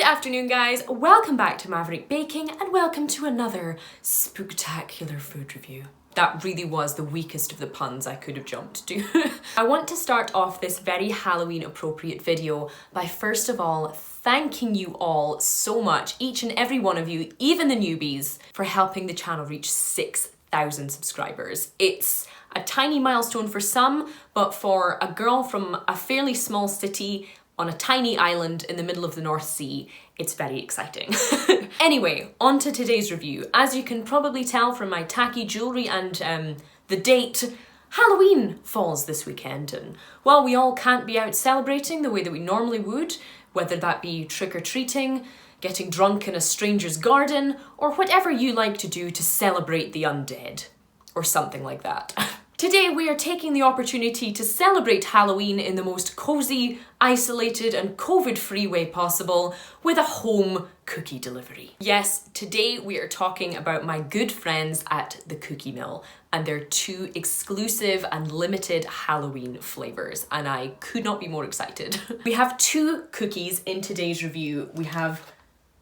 Good afternoon, guys. Welcome back to Maverick Baking and welcome to another spooktacular food review. That really was the weakest of the puns I could have jumped to. I want to start off this very Halloween appropriate video by first of all thanking you all so much, each and every one of you, even the newbies, for helping the channel reach 6,000 subscribers. It's a tiny milestone for some, but for a girl from a fairly small city on a tiny island in the middle of the North Sea, it's very exciting. Anyway, on to today's review. As you can probably tell from my tacky jewellery and the date, Halloween falls this weekend, and while we all can't be out celebrating the way that we normally would, whether that be trick-or-treating, getting drunk in a stranger's garden, or whatever you like to do to celebrate the undead, or something like that. Today we are taking the opportunity to celebrate Halloween in the most cozy, isolated and COVID-free way possible with a home cookie delivery. Yes, today we are talking about my good friends at the Cookie Mill and their 2 exclusive and limited Halloween flavours, and I could not be more excited. We have 2 cookies in today's review. We have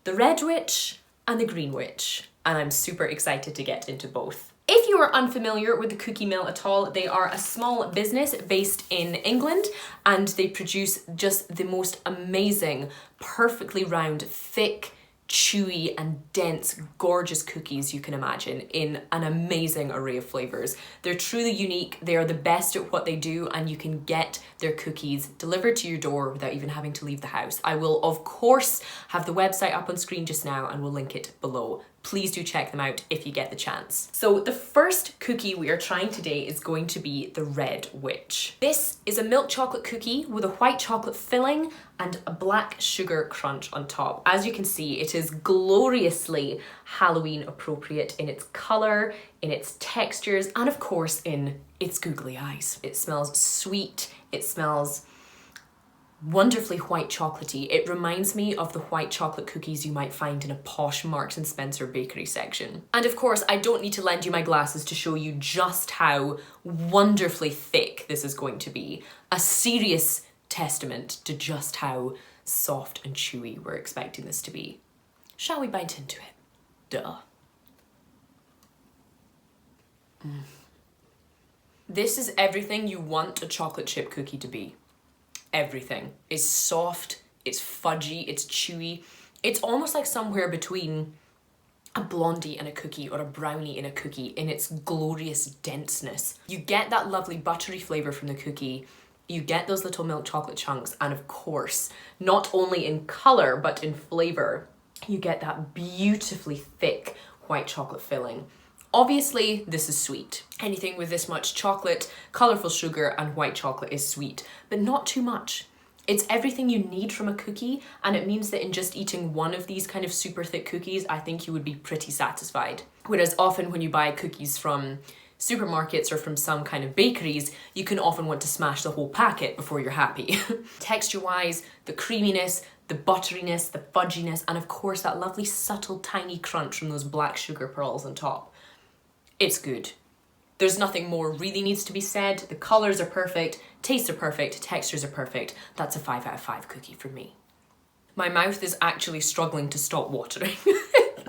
the Red Witch and the Green Witch, and I'm super excited to get into both. If you are unfamiliar with the Cookie Mill at all, they are a small business based in England and they produce just the most amazing, perfectly round, thick, chewy and dense, gorgeous cookies you can imagine in an amazing array of flavours. They're truly unique, they are the best at what they do, and you can get their cookies delivered to your door without even having to leave the house. I will of course have the website up on screen just now and we'll link it below. Please do check them out if you get the chance. So the first cookie we are trying today is going to be the Red Witch. This is a milk chocolate cookie with a white chocolate filling and a black sugar crunch on top. As you can see, it is gloriously Halloween appropriate in its colour, in its textures, and of course in its googly eyes. It smells sweet, it smells wonderfully white chocolatey. It reminds me of the white chocolate cookies you might find in a posh Marks and Spencer bakery section. And of course, I don't need to lend you my glasses to show you just how wonderfully thick this is going to be. A serious testament to just how soft and chewy we're expecting this to be. Shall we bite into it? Duh. This is everything you want a chocolate chip cookie to be. Everything. It's soft, it's fudgy, it's chewy. It's almost like somewhere between a blondie and a cookie or a brownie in a cookie in its glorious denseness. You get that lovely buttery flavour from the cookie, you get those little milk chocolate chunks, and of course, not only in colour but in flavour, you get that beautifully thick white chocolate filling. Obviously, this is sweet. Anything with this much chocolate, colourful sugar and white chocolate is sweet, but not too much. It's everything you need from a cookie, and it means that in just eating one of these kind of super thick cookies, I think you would be pretty satisfied. Whereas often when you buy cookies from supermarkets or from some kind of bakeries, you can often want to smash the whole packet before you're happy. Texture-wise, the creaminess, the butteriness, the fudginess, and of course that lovely subtle tiny crunch from those black sugar pearls on top. It's good. There's nothing more really needs to be said. The colours are perfect, tastes are perfect, textures are perfect. That's a 5 out of 5 cookie for me. My mouth is actually struggling to stop watering.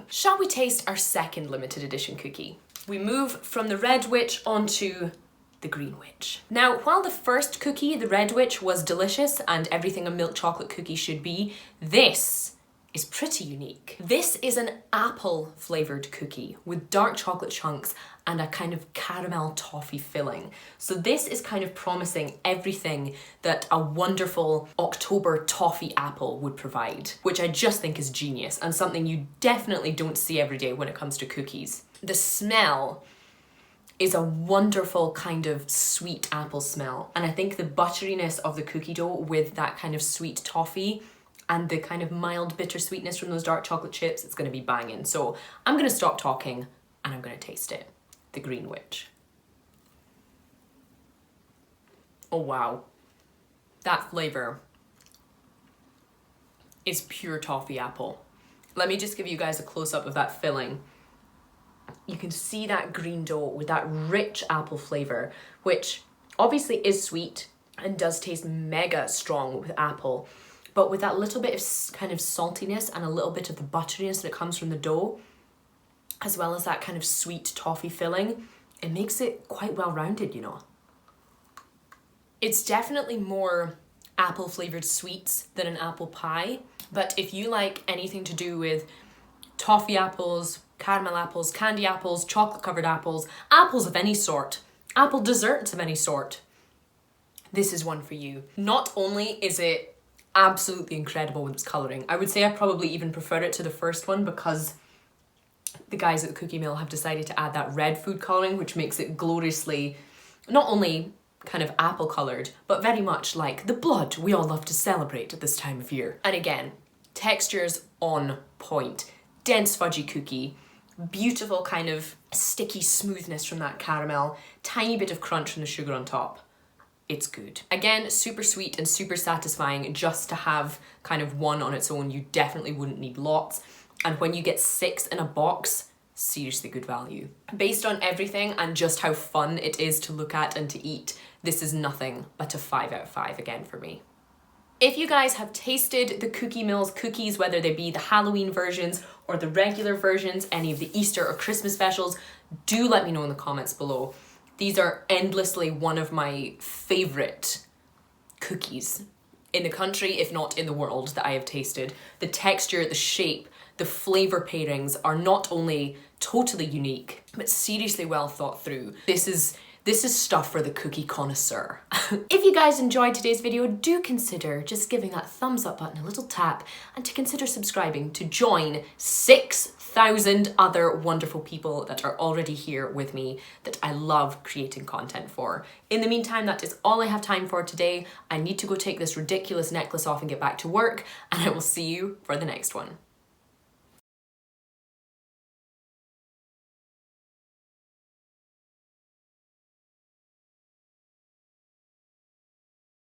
Shall we taste our second limited edition cookie? We move from the Red Witch onto the Green Witch. Now, while the first cookie, the Red Witch, was delicious and everything a milk chocolate cookie should be, this is pretty unique. This is an apple flavoured cookie with dark chocolate chunks and a kind of caramel toffee filling. So this is kind of promising everything that a wonderful October toffee apple would provide, which I just think is genius and something you definitely don't see every day when it comes to cookies. The smell is a wonderful kind of sweet apple smell, and I think the butteriness of the cookie dough with that kind of sweet toffee and the kind of mild bittersweetness from those dark chocolate chips, it's gonna be banging. So I'm gonna stop talking and I'm gonna taste it. The Green Witch. Oh wow. That flavour is pure toffee apple. Let me just give you guys a close-up of that filling. You can see that green dough with that rich apple flavour, which obviously is sweet and does taste mega strong with apple. but with that little bit of kind of saltiness and a little bit of the butteriness that comes from the dough, as well as that kind of sweet toffee filling, it makes it quite well-rounded, you know. It's definitely more apple flavored sweets than an apple pie, but if you like anything to do with toffee apples, caramel apples, candy apples, chocolate covered apples, apples of any sort, apple desserts of any sort, this is one for you. Not only is it absolutely incredible with its colouring, I would say I probably even prefer it to the first one because the guys at the Cookie Mill have decided to add that red food colouring, which makes it gloriously, not only kind of apple coloured, but very much like the blood we all love to celebrate at this time of year. And again, textures on point. Dense fudgy cookie, beautiful kind of sticky smoothness from that caramel, tiny bit of crunch from the sugar on top. It's good. Again, super sweet and super satisfying. Just to have kind of one on its own, you definitely wouldn't need lots. And when you get 6 in a box, seriously good value. Based on everything and just how fun it is to look at and to eat, this is nothing but a 5 out of 5 again for me. If you guys have tasted the Cookie Mill's cookies, whether they be the Halloween versions or the regular versions, any of the Easter or Christmas specials, do let me know in the comments below. These are endlessly one of my favourite cookies in the country, if not in the world, that I have tasted. The texture, the shape, the flavour pairings are not only totally unique, but seriously well thought through. This is stuff for the cookie connoisseur. If you guys enjoyed today's video, do consider just giving that thumbs up button a little tap and to consider subscribing to join 6,000 other wonderful people that are already here with me that I love creating content for. In the meantime, that is all I have time for today. I need to go take this ridiculous necklace off and get back to work, and I will see you for the next one.